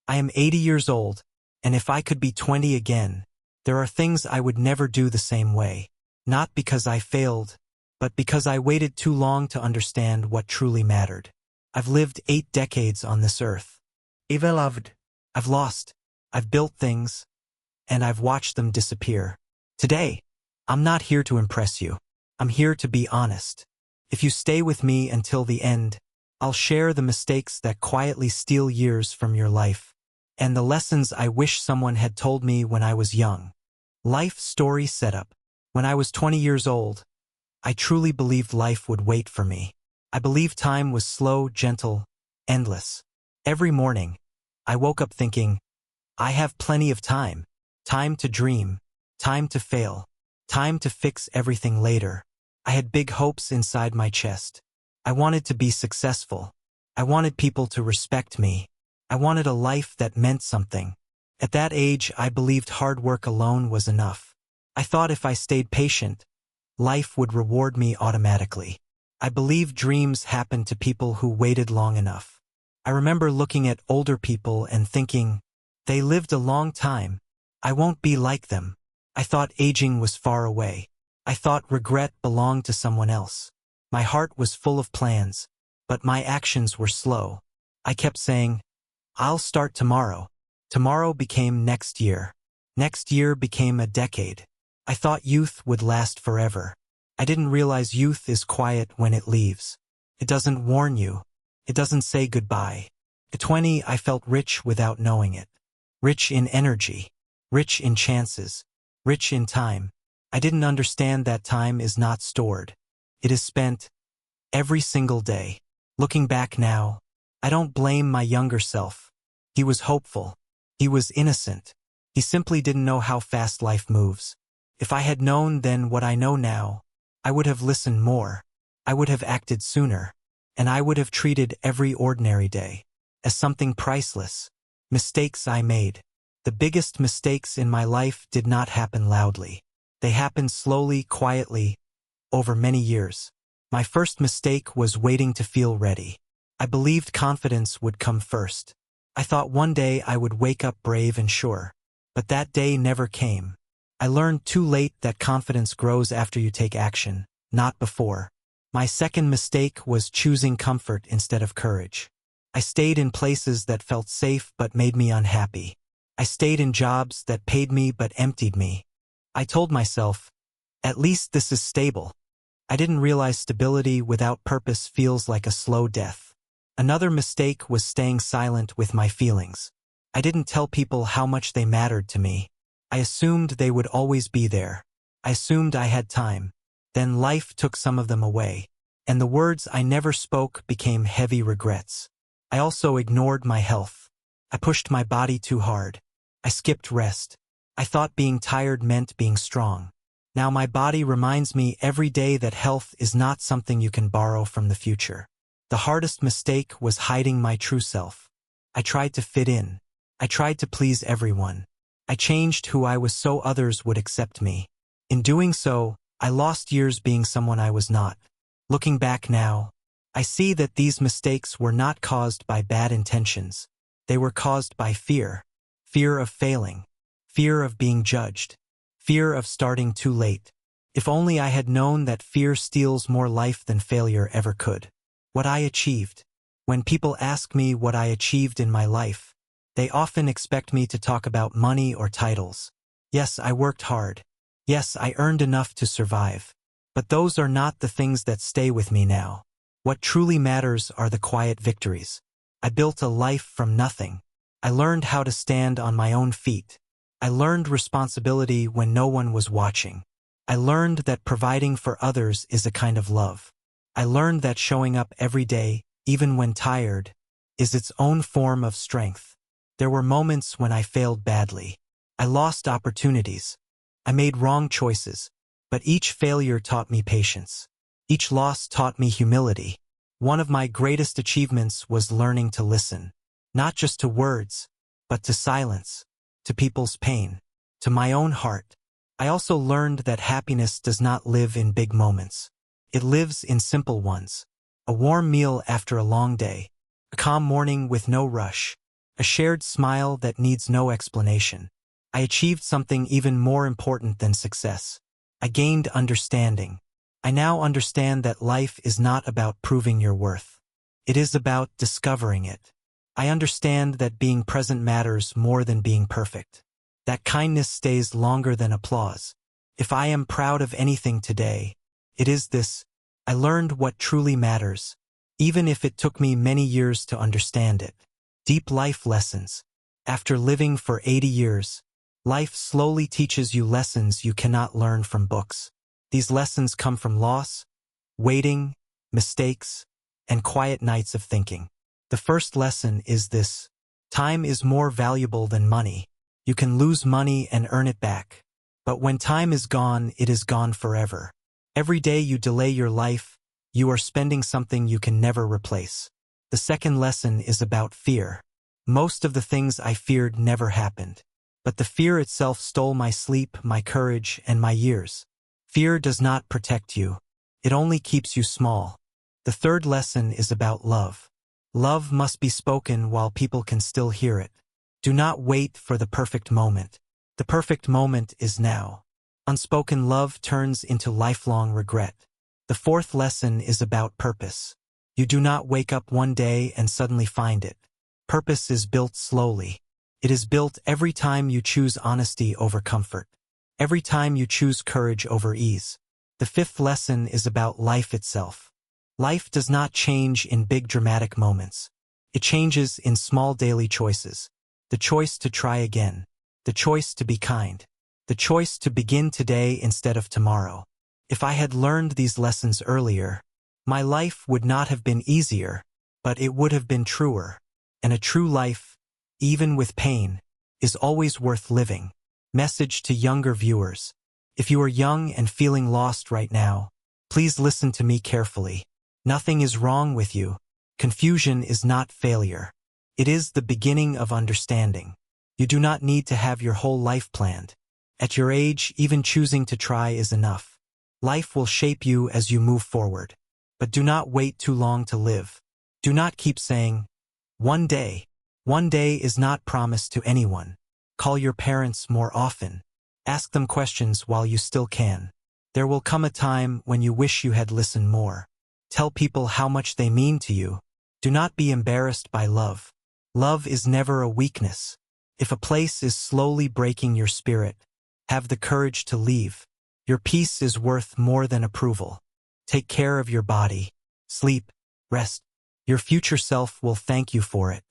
I am 80 years old, and if I could be 20 again, there are things I would never do the same way. Not because I failed, but because I waited too long to understand what truly mattered. I've lived 8 decades on this earth. I've loved, I've lost, I've built things, and I've watched them disappear. Today, I'm not here to impress you. I'm here to be honest. If you stay with me until the end, I'll share the mistakes that quietly steal years from your life, and the lessons I wish someone had told me when I was young. Life story setup. When I was 20 years old, I truly believed life would wait for me. I believed time was slow, gentle, endless. Every morning, I woke up thinking, I have plenty of time. Time to dream. Time to fail. Time to fix everything later. I had big hopes inside my chest. I wanted to be successful. I wanted people to respect me. I wanted a life that meant something. At that age, I believed hard work alone was enough. I thought if I stayed patient, life would reward me automatically. I believed dreams happened to people who waited long enough. I remember looking at older people and thinking, they lived a long time. I won't be like them. I thought aging was far away. I thought regret belonged to someone else. My heart was full of plans, but my actions were slow. I kept saying, I'll start tomorrow. Tomorrow became next year. Next year became a decade. I thought youth would last forever. I didn't realize youth is quiet when it leaves. It doesn't warn you. It doesn't say goodbye. At 20, I felt rich without knowing it. Rich in energy. Rich in chances. Rich in time. I didn't understand that time is not stored. It is spent every single day. Looking back now, I don't blame my younger self. He was hopeful. He was innocent. He simply didn't know how fast life moves. If I had known then what I know now, I would have listened more. I would have acted sooner. And I would have treated every ordinary day as something priceless. Mistakes I made. The biggest mistakes in my life did not happen loudly. They happened slowly, quietly, over many years. My first mistake was waiting to feel ready. I believed confidence would come first. I thought one day I would wake up brave and sure. But that day never came. I learned too late that confidence grows after you take action, not before. My second mistake was choosing comfort instead of courage. I stayed in places that felt safe but made me unhappy. I stayed in jobs that paid me but emptied me. I told myself, at least this is stable. I didn't realize stability without purpose feels like a slow death. Another mistake was staying silent with my feelings. I didn't tell people how much they mattered to me. I assumed they would always be there. I assumed I had time. Then life took some of them away, and the words I never spoke became heavy regrets. I also ignored my health. I pushed my body too hard. I skipped rest. I thought being tired meant being strong. Now my body reminds me every day that health is not something you can borrow from the future. The hardest mistake was hiding my true self. I tried to fit in. I tried to please everyone. I changed who I was so others would accept me. In doing so, I lost years being someone I was not. Looking back now, I see that these mistakes were not caused by bad intentions. They were caused by fear. Fear of failing. Fear of being judged. Fear of starting too late. If only I had known that fear steals more life than failure ever could. What I achieved. When people ask me what I achieved in my life, they often expect me to talk about money or titles. Yes, I worked hard. Yes, I earned enough to survive. But those are not the things that stay with me now. What truly matters are the quiet victories. I built a life from nothing. I learned how to stand on my own feet. I learned responsibility when no one was watching. I learned that providing for others is a kind of love. I learned that showing up every day, even when tired, is its own form of strength. There were moments when I failed badly. I lost opportunities. I made wrong choices. But each failure taught me patience. Each loss taught me humility. One of my greatest achievements was learning to listen. Not just to words, but to silence, to people's pain, to my own heart. I also learned that happiness does not live in big moments. It lives in simple ones. A warm meal after a long day. A calm morning with no rush. A shared smile that needs no explanation. I achieved something even more important than success. I gained understanding. I now understand that life is not about proving your worth. It is about discovering it. I understand that being present matters more than being perfect. That kindness stays longer than applause. If I am proud of anything today, it is this: I learned what truly matters, even if it took me many years to understand it. Deep life lessons. After living for 80 years, life slowly teaches you lessons you cannot learn from books. These lessons come from loss, waiting, mistakes, and quiet nights of thinking. The first lesson is this: time is more valuable than money. You can lose money and earn it back. But when time is gone, it is gone forever. Every day you delay your life, you are spending something you can never replace. The second lesson is about fear. Most of the things I feared never happened. But the fear itself stole my sleep, my courage, and my years. Fear does not protect you. It only keeps you small. The third lesson is about love. Love must be spoken while people can still hear it. Do not wait for the perfect moment. The perfect moment is now. Unspoken love turns into lifelong regret. The fourth lesson is about purpose. You do not wake up one day and suddenly find it. Purpose is built slowly. It is built every time you choose honesty over comfort. Every time you choose courage over ease. The fifth lesson is about life itself. Life does not change in big dramatic moments. It changes in small daily choices. The choice to try again. The choice to be kind. The choice to begin today instead of tomorrow. If I had learned these lessons earlier, my life would not have been easier, but it would have been truer. And a true life, even with pain, is always worth living. Message to younger viewers. If you are young and feeling lost right now, please listen to me carefully. Nothing is wrong with you. Confusion is not failure. It is the beginning of understanding. You do not need to have your whole life planned. At your age, even choosing to try is enough. Life will shape you as you move forward. But do not wait too long to live. Do not keep saying, one day. One day is not promised to anyone. Call your parents more often. Ask them questions while you still can. There will come a time when you wish you had listened more. Tell people how much they mean to you. Do not be embarrassed by love. Love is never a weakness. If a place is slowly breaking your spirit, have the courage to leave. Your peace is worth more than approval. Take care of your body. Sleep, rest. Your future self will thank you for it.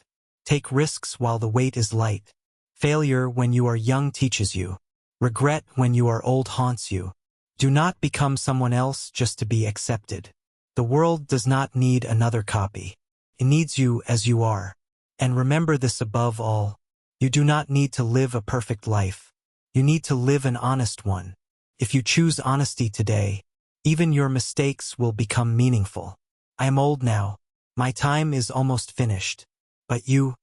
Take risks while the weight is light. Failure when you are young teaches you. Regret when you are old haunts you. Do not become someone else just to be accepted. The world does not need another copy. It needs you as you are. And remember this above all: you do not need to live a perfect life. You need to live an honest one. If you choose honesty today, even your mistakes will become meaningful. I am old now. My time is almost finished. But you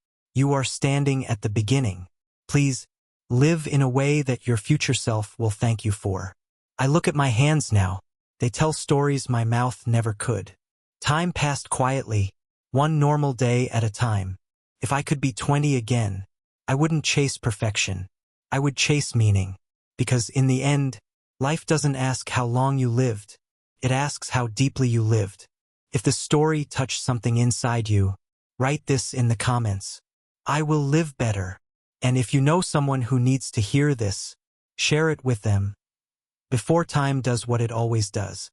are standing at the beginning. Please, live in a way that your future self will thank you for. I look at my hands now. They tell stories my mouth never could. Time passed quietly, one normal day at a time. If I could be 20 again, I wouldn't chase perfection. I would chase meaning. Because in the end, life doesn't ask how long you lived. It asks how deeply you lived. If the story touched something inside you, write this in the comments. I will live better. And if you know someone who needs to hear this, share it with them. Before time does what it always does.